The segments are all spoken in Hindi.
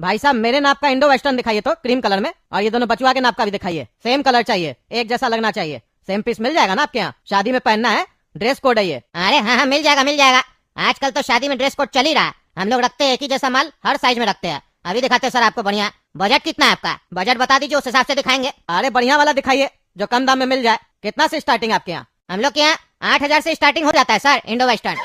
भाई साहब मेरे नाप का इंडो वेस्टर्न दिखाइए तो क्रीम कलर में, और ये दोनों बचुआ के नाप का भी दिखाइए। सेम कलर चाहिए, एक जैसा लगना चाहिए। सेम पीस मिल जाएगा ना आपके यहाँ? शादी में पहनना है, ड्रेस कोड है ये। अरे हाँ मिल जाएगा मिल जाएगा। आजकल तो शादी में ड्रेस कोड चल ही रहा है। हम लोग रखते हैं एक ही जैसा माल, हर साइज में रखते हैं। अभी दिखाते हैं सर आपको बढ़िया। बजट कितना है आपका? बजट बता दीजिए, उस हिसाब से दिखाएंगे। अरे बढ़िया वाला दिखाइए जो कम दाम में मिल जाए। कितना से स्टार्टिंग आपके यहाँ? हम लोग के यहाँ 8,000 से स्टार्टिंग हो जाता है सर इंडो वेस्टर्न।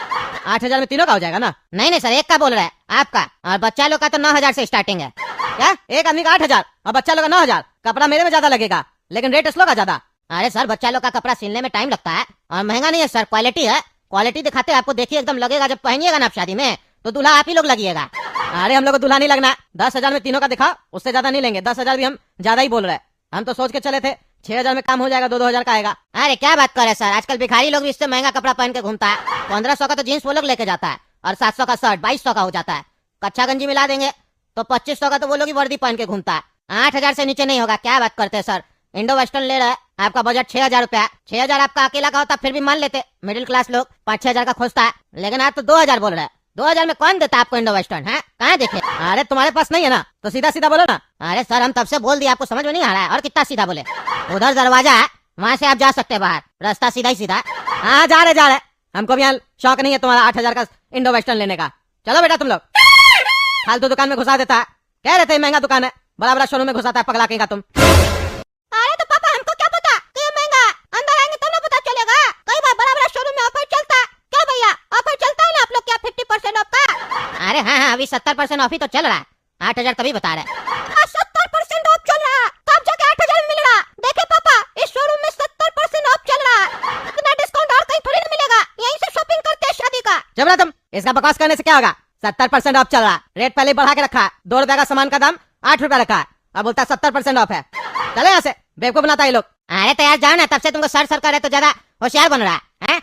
8,000 में तीनों का हो जाएगा ना? नहीं सर, एक का बोल रहा है आपका, और बच्चा लोग का तो 9,000 से स्टार्टिंग है। क्या एक आदमी का 8,000 और बच्चा लोग का 9,000? कपड़ा मेरे में ज्यादा लगेगा, लेकिन रेट इस लोग का ज्यादा। अरे सर बच्चा लोग का कपड़ा सिलने में टाइम लगता है और महंगा नहीं है सर, क्वालिटी है। क्वालिटी दिखाते हैं आपको, देखिए एकदम लगेगा। जब पहनिएगा ना आप शादी में तो दूल्हा आप ही लोग लगिएगा। अरे हम लोग को दूल्हा नहीं लगना। 10,000 में तीनों का दिखा, उससे ज्यादा नहीं लेंगे। 10,000 भी हम ज्यादा ही बोल रहे हैं। हम तो सोच के चले थे 6,000 में काम हो जाएगा, 2-2 हजार का आएगा। अरे क्या बात कर रहे सर, आजकल भिखारी लोग भी इससे महंगा कपड़ा पहन के घूमता है। 1,500 का तो जीन्स वो लोग लेके जाता है, और 700 का शर्ट, 2,200 का हो जाता है। कच्चा गंजी मिला देंगे तो 2,500 का तो वो लोग ही वर्दी पहन के घूमता है। 8,000 से नीचे नहीं होगा। क्या बात करते हैं सर, इंडो वेस्टर्न ले रहे हैं। आपका बजट 6,000 रुपया। 6,000 आपका अकेला का होता फिर भी मान लेते, मिडिल क्लास लोग 5-6 हजार का खोजता है। लेकिन आप तो 2,000 बोल रहे हैं। 2,000 में कौन देता है आपको इंडो वेस्टर्न? है कहाँ देखे? अरे तुम्हारे पास नहीं है ना, तो सीधा सीधा बोलो ना। अरे सर हम तब से बोल दिया, आपको समझ में नहीं आ रहा है? और कितना सीधा बोले? उधर दरवाजा है, वहाँ से आप जा सकते हैं बाहर, रास्ता सीधा ही सीधा। हाँ जा रहे। हमको भी यहाँ शौक नहीं है तुम्हारा 8,000 का इंडो वेस्टर्न लेने का। चलो बेटा तुम लोग। फालतू दुकान में घुसा देता है। कह रहे थे महंगा दुकान है, बड़ा बड़ा शोरूम में घुसाता है, पगला कहेगा तुम। अरे तो पापा हमको क्या पता कि ये महंगा, अंदर आएंगे तब ना पता चलेगा। कई बार बड़ा बड़ा शोरूम में ऑफर चलता है। क्या भैया ऑफर चलता है ना आप लोग क्या 50% ऑफ का? अरे हाँ अभी 70% ऑफ ही तो चल रहा है। 8,000 तभी बता रहे। 70% ऑफ चल रहा है तब जाके 8,000 में मिल रहा। देखे पापा इस शोरूम में 70% ऑफ चल रहा है। इतना डिस्काउंट और कहीं थोड़ी ना मिलेगा। यहीं से शॉपिंग करते हैं शादी का। जब तुम इसका बकवास करने से क्या होगा? 70% ऑफ चल रहा। रेट पहले बढ़ा के रखा है। 2 रुपए का सामान का दाम 8 रुपया रखा है, अब बोलता है 70% ऑफ है। चले यहाँ से, बेवकूफ बनाता है लोग। अरे तो यार जाओ ना, तब से तुमको सर सर कर रहे तो ज्यादा होशियार बन रहा है।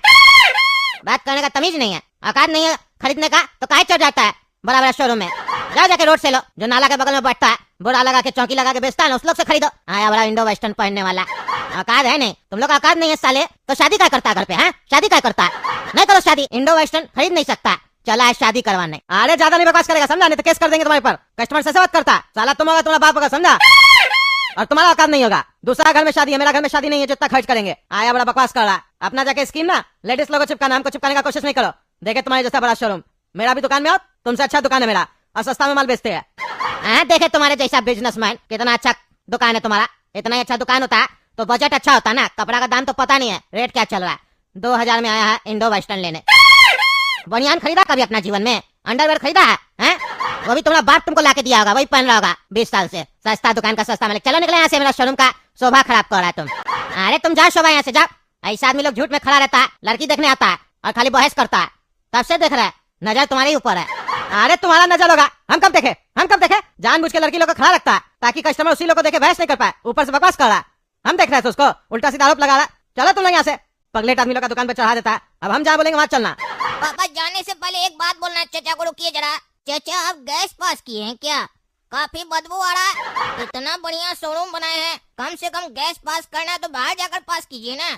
बात करने का तमीज नहीं है, औकात नहीं है खरीदने का, तो काहे चढ़ जाता है बड़ा बड़ा शोरूम में? जाओ जाके रोड से लो, जो नाला के बगल में बैठता है, बोरा लगा के चौकी लगा के बेचता है ना, उस लोग से खरीदो। आया बड़ा इंडो वेस्टर्न पहनने वाला। औकात है नहीं तुम लोग, औकात नहीं है साले, तो शादी क्या करता है घर पे? है शादी क्या करता है? नहीं करो शादी, इंडो वेस्टर्न खरीद नहीं सकता। चला है शादी करवाने। अरे ज्यादा नहीं बकवास करेगा समझा, नहीं तो केस कर देंगे तुम्हारे पर। कस्टमर से बात करता साला तुम होगा, तुम्हारा बाप होगा समझा, और तुम्हारा औकात नहीं होगा। दूसरा घर में शादी है, मेरा घर में शादी नहीं है, जितना खर्च करेंगे। आया बड़ा बकवास कर रहा है। अपना जाके स्कीम ना लेडीज लोगों को चिपकाना, हमको चिपकाने का कोशिश नहीं करो। देखे तुम्हारे जैसा बड़ा शोरूम, मेरा भी दुकान में आओ, तुमसे अच्छा दुकान है मेरा, और सस्ता में माल बेचते हैं। देखे तुम्हारे जैसा बिजनेसमैन, कितना अच्छा दुकान है तुम्हारा। इतना ही अच्छा दुकान होता है तो बजट अच्छा होता ना। कपड़ा का दाम तो पता नहीं है, रेट क्या चल रहा है। 2,000 में आया है इंडो वेस्टर्न लेने। बनियान खरीदा कभी अपना जीवन में? अंडरवेयर खरीदा है? वो भी तुम्हारा बाप तुमको लाके दिया होगा, वही पहन रहा होगा 20 साल से। सस्ता दुकान का सस्ता मिले। चलो निकले यहाँ से, मेरा शोरूम का शोभा खराब कर रहा है तुम। अरे तुम जाओ शोभा यहाँ से, जाओ। ऐसा आदमी लोग झूठ में खड़ा रहता है, लड़की देखने आता है और खाली बहस करता है। तब से देख रहा है, नजर तुम्हारे ऊपर है। अरे तुम्हारा नजर होगा, हम कब देखे? जानबूझ के लड़की लोग को खड़ा रखता है ताकि कस्टमर उसी लोग को देखे बहस नहीं कर पाए, ऊपर से बकवास कर रहा है। हम देख रहे थे उसको, उल्टा सीधा आरोप लगा रहा। चलो तुम लोग यहाँ से, पगलेट आदमी लोग का दुकान पे चढ़ा देता है। अब हम जहाँ बोलेंगे वहाँ चलना। पापा जाने से पहले एक बात बोलना चाचा को, रुकिए जरा। चाचा आप गैस पास किए हैं क्या? काफी बदबू आ रहा है। इतना बढ़िया शोरूम बनाए हैं, कम से कम गैस पास करना है तो बाहर जाकर पास कीजिए ना।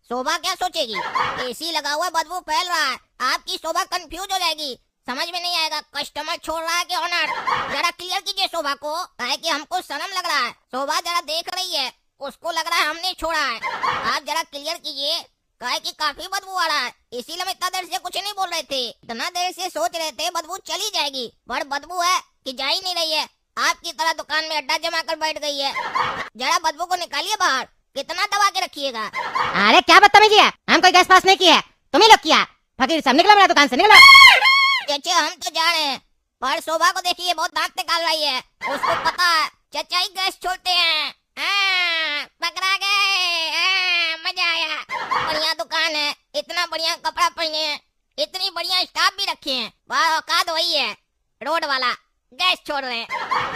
शोभा क्या सोचेगी? एसी लगा हुआ, बदबू फैल रहा है, आपकी शोभा कंफ्यूज हो जाएगी, समझ में नहीं आएगा कस्टमर छोड़ रहा है कि ऑनर। जरा क्लियर कीजिए शोभा को, काहे कि हमको शर्म लग रहा है। शोभा जरा देख रही है, उसको लग रहा है हमने छोड़ा है। आप जरा क्लियर कीजिए, काहे कि काफी बदबू आ रहा है। इसीलिए हम इतना देर से कुछ नहीं बोल रहे थे, इतना देर से सोच रहे थे बदबू चली जाएगी, पर बदबू है कि जा ही नहीं रही है। आपकी तरह दुकान में अड्डा जमा कर बैठ गई है। जरा बदबू को निकालिए बाहर, कितना दबा के रखिएगा। अरे क्या बदतमीजी है, हम कोई गैस पास नहीं किया है, तुम्हें लोग किया। फकीर सब निकलो मेरा दुकान से, निकलो। चाचा हम तो जा रहे हैं, पर शोभा को देखिए बहुत दांत निकाल रही है, उसको पता है चाचा ही गैस छोड़ते हैं। पकड़ा गए, मजा आया। बढ़िया दुकान है, इतना बढ़िया कपड़ा पहने हैं, इतनी बढ़िया स्टाफ भी रखे हैं। वह औकात वही है, रोड वाला गैस छोड़ रहे हैं।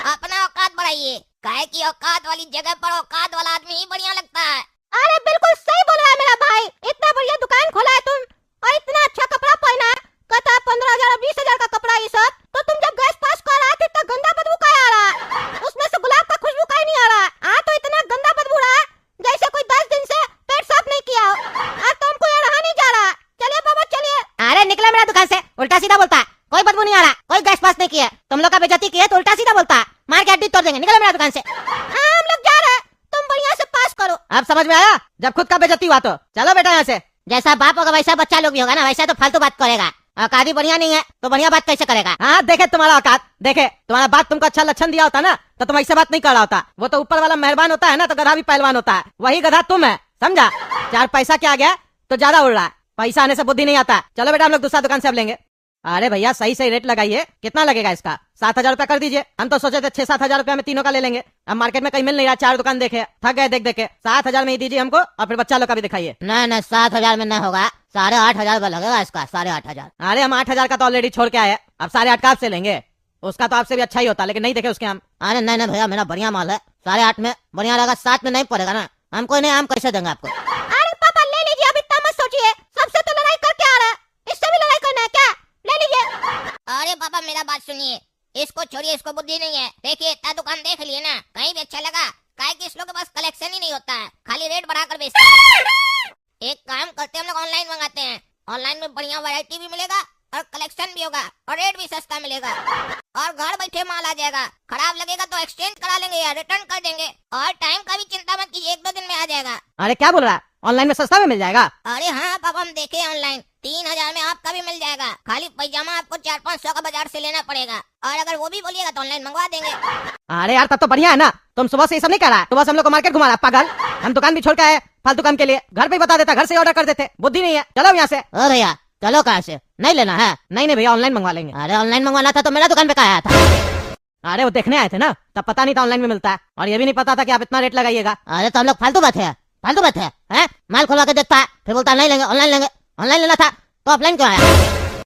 अपना औकात बढ़ाइए, काहे की औकात वाली जगह पर औकात वाला आदमी ही बढ़िया लगता है। अरे बिल्कुल सही बोल रहा है मेरा भाई, इतना बढ़िया दुकान खोला है तुम और इतना अच्छा कपड़ा पहना है। कहता 15,000 20,000 का कपड़ा ये सब, तो तुम जब गैस पास कर रहा है तो गंदा बदबू का आ रहा है, उसमें से गुलाब का खुशबू का ही नहीं आ रहा है। तो इतना गंदा बदबू रहा है जैसे कोई 10 दिन से पेट साफ नहीं किया हो। तो हमको ये रहा नहीं जा रहा। चलिए बाबा चलिए। अरे निकला मेरा दुकान से, उल्टा सीधा बोलता है। कोई बदबू नहीं आ रहा, कोई गैस पास नहीं किया, तुम लोग का बेइज्जती किया तो उल्टा सीधा बोलता है। मार के हड्डी तोड़ देंगे, निकलो मेरा दुकान से। हाँ हम लोग जा रहे हैं, तुम बढ़िया से पास करो। अब समझ में आया? जब खुद का बेइज्जती हुआ तो चलो बेटा यहाँ से। जैसा बाप होगा वैसा बच्चा लोग भी होगा ना, वैसा तो फालतू बात करेगा। औकात ही बढ़िया नहीं है तो बढ़िया बात कैसे करेगा? हाँ देखे तुम्हारा औकात, देखे तुम्हारा बाप तुमको अच्छा लक्षण दिया होता ना तो तुम ऐसे बात नहीं कर रहा होता। वो तो ऊपर वाला मेहरबान होता है ना, तो गधा भी पहलवान होता है, वही गधा तुम है, समझा? 4 पैसा क्या आ गया तो ज्यादा उड़ रहा है, पैसा आने से बुद्धि नहीं आता। चलो बेटा हम लोग दूसरा दुकान से अब लेंगे। अरे भैया सही रेट लगाइए, कितना लगेगा इसका? 7,000 रुपया कर दीजिए। हम तो सोचे थे 6-7 हजार रुपया में तीनों का ले लेंगे। अब मार्केट में कहीं मिल नहीं रहा, 4 दुकान देखे, थक गए देख के। 7,000 में ही दीजिए हमको और फिर बच्चा लोग का भी दिखाइए। नहीं 7,000 में न होगा, 8,500 का लगेगा इसका, 8,500। अरे हम 8,000 का तो ऑलरेडी छोड़ के आए, अब 8,500 का आपसे लेंगे। उसका तो आपसे भी अच्छा ही होता, लेकिन नहीं देखे उसके हम। अरे नहीं भैया मेरा बढ़िया माल है, 8,500 में बढ़िया रहेगा, 7 में नहीं पड़ेगा ना। हमको नहीं, हम कैसे देंगे आपको? अरे पापा ले लीजिए, अब इतना मत सोचिए, सबसे तो लड़ाई करके आ रहा है, इससे भी लड़ाई करना है क्या? ले लीजिए। अरे पापा मेरा बात सुनिए, इसको छोड़िए, इसको बुद्धि नहीं है। देखिए इतना दुकान देख लिए ना, कहीं भी अच्छा लगा, काहे कि इस लोग के पास कलेक्शन ही नहीं होता है, खाली रेट बढ़ाकर बेचता है। एक काम करते हैं, हम लोग ऑनलाइन मंगाते हैं, ऑनलाइन में बढ़िया वैरायटी भी मिलेगा और कलेक्शन भी होगा और रेट भी सस्ता मिलेगा और घर बैठे माल आ जाएगा। खराब लगेगा तो एक्सचेंज करा लेंगे या रिटर्न कर देंगे और टाइम का भी चिंता मत कीजिए, 1-2 दिन में आ जाएगा। अरे क्या बोल रहा है, ऑनलाइन में सस्ता में मिल जाएगा? अरे हाँ पापा हम देखे ऑनलाइन, 3,000 में आपका भी मिल जाएगा। खाली पैजामा आपको 400-500 का बाजार से लेना पड़ेगा और अगर वो भी बोलिएगा तो ऑनलाइन मंगवा देंगे। अरे यार तब तो बढ़िया है ना, तुम सुबह से ये सब नहीं कर रहा है, सुबह से हम लोग को मार्केट घुमा रहा पागल। हम दुकान भी छोड़ के आए फालतू काम के लिए, घर पे ही बता देता, घर से ऑर्डर कर देते, बुद्धि नहीं है। चलो यहाँ से। ओ भैया चलो, कहाँ से? नहीं लेना है? नहीं भैया ऑनलाइन मंगवा लेंगे। अरे ऑनलाइन मंगवाना था तो मेरा दुकान पे कहाँ आया था? अरे वो देखने आए थे ना, तब पता नहीं था ऑनलाइन में मिलता है, और ये भी नहीं पता था कि आप इतना रेट लगाइएगा। अरे तो हम लोग फालतू बात है माल खुलवा के देखता है फिर बोलता है नहीं लेंगे, ऑनलाइन लेंगे। ऑनलाइन लेना था तो ऑफलाइन क्यों आया?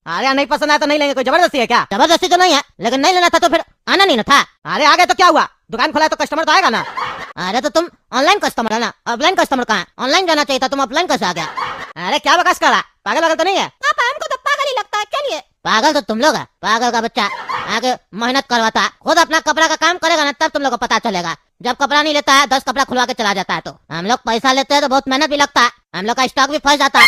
अरे नहीं पसंद आया तो नहीं लेंगे, कोई जबरदस्ती है क्या? जबरदस्ती तो नहीं है, लेकिन नहीं लेना था तो फिर आना नहीं ना था। अरे आ गए तो क्या हुआ, दुकान खुला है तो कस्टमर तो आएगा ना। अरे तो तुम ऑनलाइन कस्टमर है ना, ऑफलाइन कस्टमर कहाँ है? ऑनलाइन जाना चाहिए था, तुम ऑफलाइन कैसे आ गया? अरे क्या बकवास कर रहा, पागल वागल तो नहीं है? पापा हमको तो पागल ही लगता है, चलिए। पागल तो तुम लोग है, पागल का बच्चा आगे मेहनत करवाता, खुद अपना कपड़ा का काम करेगा ना तब तुम लोग को पता चलेगा। जब कपड़ा नहीं लेता है, 10 कपड़ा खुलवा के चला जाता है। तो हम लोग पैसा लेते हैं तो बहुत मेहनत भी लगता है, हम लोग का स्टॉक भी फंस जाता है।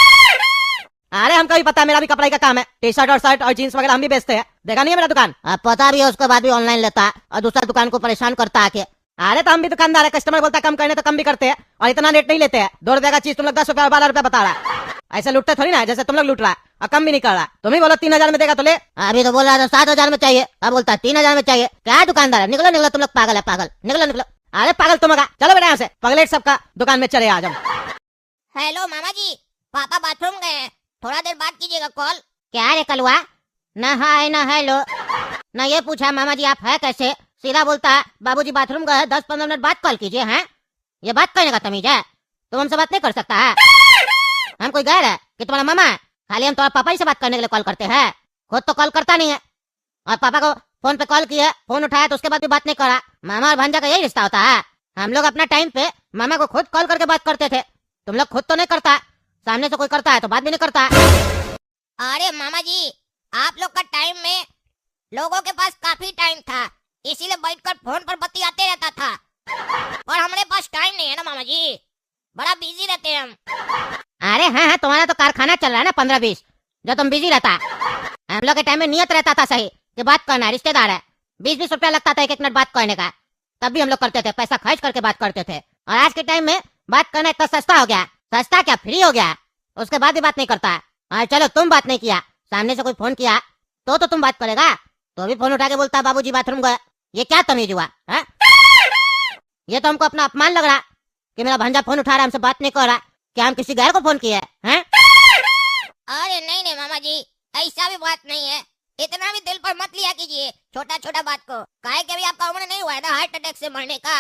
अरे हमको भी पता है, मेरा भी कपड़ाई का काम है, टी शर्ट और शर्ट और जीन्स वगैरह हम भी बेचते हैं, देखा नहीं है मेरा दुकान? अब पता भी है, उसके बाद भी ऑनलाइन लेता है और दूसरा दुकान को परेशान करता है। अरे तो हम भी दुकानदार है, कस्टमर बोलता है कम करने तो कम भी करते हैं, और इतना रेट नहीं लेते हैं। 2 रुपए का चीज तुम लोग 10 रुपया 12 रुपया बता रहा है, ऐसे लूटते थोड़ी ना जैसे तुम लोग लूट रहा है, और कम भी नहीं कर रहा। तुम ही बोलो 3,000 में देगा तो ले। अभी तो बोल रहा था 7,000 में चाहिए, अब बोलता है 3,000 में चाहिए। क्या दुकानदार है, निकलो तुम लोग, पागल है पागल, निकलो। अरे पागल तुम होगा, चलो बेटा यहाँ से, पगलेट सबका दुकान में चले आज हम। हेलो मामा जी, पापा बाथरूम गए हैं, थोड़ा देर बात कीजिएगा कॉल। क्या रे कलवा, न हाय न हेलो न ये पूछा मामा जी आप है कैसे, सीधा बोलता है बाबूजी बाथरूम गए, 10-15 मिनट बात कॉल कीजिए। हैं ये बात करने का तमीज है? तुम हमसे बात नहीं कर सकता है? हम कोई गैर है कि तुम्हारा मामा है? खाली हम तुम्हारे पापा ही से बात करने के लिए कॉल करते हैं, खुद तो कॉल करता नहीं है। और पापा को फोन पे कॉल किया, फोन उठाया तो उसके बाद भी बात नहीं करा। मामा और भांजा का यही रिश्ता होता है। हम लोग अपना टाइम पे मामा को खुद कॉल करके बात करते थे, तुम लोग खुद तो नहीं करता, सामने से कोई करता है तो बात भी नहीं करता। अरे मामा जी आप लोग का टाइम में लोगों के पास काफी टाइम था, इसीलिए बैठकर फोन पर बतियाते रहता था, और हमारे पास टाइम नहीं है ना मामा जी, बड़ा बिजी रहते हैं हम। अरे हाँ तुम्हारा तो कारखाना चल रहा है ना 15-20, जो तुम बिजी रहता। हम लोग के टाइम में नियत रहता था सही कि बात करना है, रिश्तेदार है, 20-20 रुपया लगता था 1-1 मिनट बात करने का, तब भी हम लोग करते थे, पैसा खर्च करके बात करते थे। और आज के टाइम में बात करना इतना सस्ता हो गया, सस्ता क्या फ्री हो गया, उसके बाद भी बात नहीं करता। और चलो तुम बात नहीं किया, सामने से कोई फोन किया तो तुम बात करेगा, तो भी फोन उठा के बोलता बाबूजी बाथरूम गए। ये क्या तमीज हुआ है? ये तो हमको अपना अपमान लग रहा कि मेरा भांजा फोन उठा रहा, हमसे बात नहीं कर रहा, क्या हम किसी गैर को फोन किए हैं? अरे नहीं मामा जी, ऐसा भी बात नहीं है, इतना भी दिल पर मत लिया कीजिए छोटा छोटा बात को, काहे कि अभी आपका उम्र नहीं हुआ है ना हार्ट अटैक से मरने का।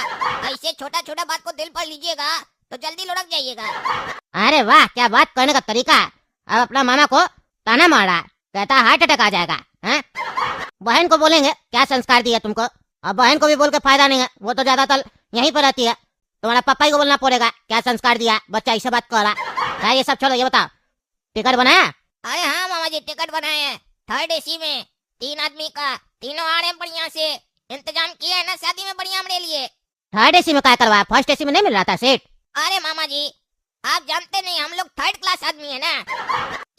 ऐसे छोटा छोटा बात को दिल पर लीजिएगा तो जल्दी लुढ़क जाइएगा। अरे वाह क्या बात करने का तरीका है। अब अपना मामा को ताना मार रहा, कहता हार्ट अटैक आ जाएगा। हैं बहन को बोलेंगे क्या संस्कार दिया तुमको, अब बहन को भी बोल के फायदा नहीं है, वो तो ज्यादातर यहीं पर रहती है, तुम्हारा पापा ही को बोलना पड़ेगा क्या संस्कार दिया, बच्चा ऐसे बात कर रहा है। ये सब छोड़ो, ये बताओ टिकट बनाया? अरे हाँ मामा जी टिकट बनाए हैं, 3rd AC में 3 आदमी का, तीनों आ रहे हैं, बढ़िया से इंतजाम किया है ना शादी में बढ़िया हमने लिए। 3rd AC में क्या करवाया, 1st AC में नहीं मिल रहा था सीट? अरे मामा जी आप जानते नहीं हम लोग 3rd क्लास आदमी है ना,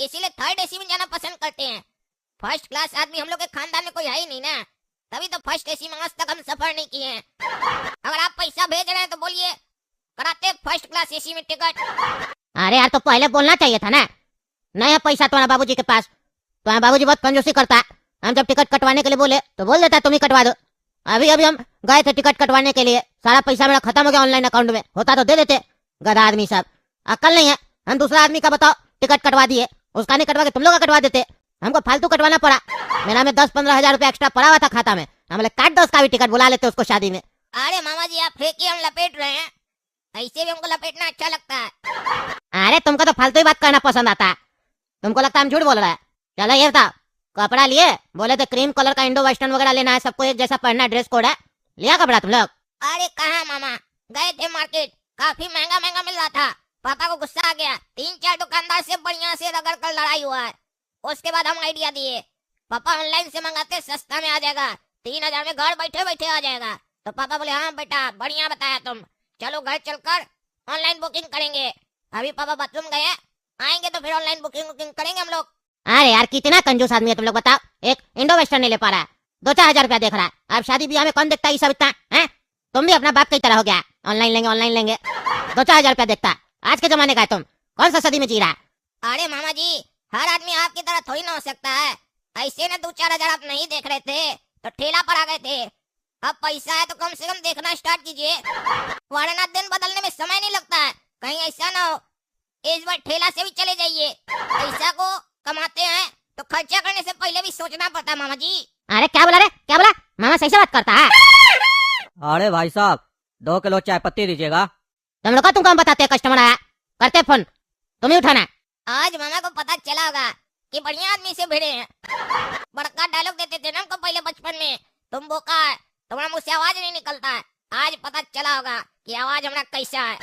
इसीलिए 3rd AC में जाना पसंद करते हैं। 1st क्लास आदमी हम लोग के खानदान में कोई है ही नहीं ना, तभी तो फर्स्ट एसी में आज तक हम सफर नहीं किए हैं। अगर आप पैसा भेज रहे हैं तो बोलिए, कराते फर्स्ट क्लास एसी में टिकट। अरे यार तो पहले बोलना चाहिए था ना। नहीं है पैसा तुम्हारा बाबूजी के पास। तुम्हारा बाबूजी बहुत कंजूसी करता है। हम जब टिकट कटवाने के लिए बोले तो बोल देता तुम ही कटवा दो। अभी अभी हम गए थे टिकट कटवाने के लिए, सारा पैसा मेरा खत्म हो गया ऑनलाइन अकाउंट में। होता तो दे देते। गधा आदमी सब, अकल नहीं है। हम दूसरा आदमी का बताओ टिकट कटवा दिए, उसका नहीं कटवा के तुम लोग का कटवा देते। हमको फालतू कटवाना पड़ा। मेरा में 10-15 हजार रुपया एक्स्ट्रा पड़ा हुआ था खाता में। हम लोग काट दो उसका भी टिकट, बुला लेते उसको शादी में। अरे मामा जी आप फेंकिए, हम लपेट रहे हैं। ऐसे भी हमको लपेटना अच्छा लगता है। अरे तुमको तो फालतू ही बात करना पसंद आता है। तुमको लगता है हम झूठ बोल रहा है। चलो ये बताओ, कपड़ा लिए? बोले थे क्रीम कलर का इंडो वेस्टर्न वगैरह लेना है, सबको एक जैसा पहनना है, ड्रेस कोड है। लिया कपड़ा तुम लोग? अरे कहाँ मामा, गए थे मार्केट, काफी महंगा महंगा मिल रहा था। पापा को गुस्सा आ गया, 3-4 दुकानदार से बढ़िया से रगड़ कर लड़ाई हुआ है। उसके बाद हम आइडिया दिए, पापा ऑनलाइन से मंगाते सस्ता में आ जाएगा, 3000 में घर बैठे बैठे आ जाएगा। तो पापा बोले हाँ बेटा बढ़िया बताया तुम, चलो घर चलकर ऑनलाइन बुकिंग करेंगे। अभी पापा बाथरूम गए, आएंगे तो फिर ऑनलाइन बुकिंग करेंगे हम लोग। अरे यार कितना कंजूस आदमी है तुम लोग। बताओ, एक इंडो वेस्टर्न नहीं ले पा रहा है, 2-4 हजार रुपया देख रहा है। अब शादी ब्याह में कौन देखता है ये सब इतना है? तुम भी अपना बाप की तरह हो गया, ऑनलाइन लेंगे 2-4 हजार रुपया देखता है। आज के जमाने का है, तुम कौन सा सदी में जी रहा है? अरे मामा जी हर आदमी आपकी तरह थोड़ी ना हो सकता है। ऐसे ना 2-4 हजार आप नहीं देख रहे थे तो ठेला पर आ गए थे। अब पैसा है तो कम से कम देखना स्टार्ट कीजिए, वरना दिन बदलने में समय नहीं लगता है। कहीं ऐसा ना हो इस बार ठेला से भी चले जाइए। पैसा को कमाते हैं तो खर्चा करने से पहले भी सोचना पड़ता है मामा जी। अरे क्या बोला रे, क्या बोला? मामा सही से बात करता है। अरे भाई साहब 2 किलो चाय पत्ती दीजिएगा। तुम लोग का तुम कौन बताते? कस्टमर आया करते फोन, तुम ही उठाना। आज मामा को पता चला होगा कि बढ़िया आदमी से भिड़े हैं। बड़का डायलॉग देते थे ना हमको पहले बचपन में, तुम बोका है, तुम्हारा मुंह से आवाज नहीं निकलता है। आज पता चला होगा कि आवाज हमारा कैसा है।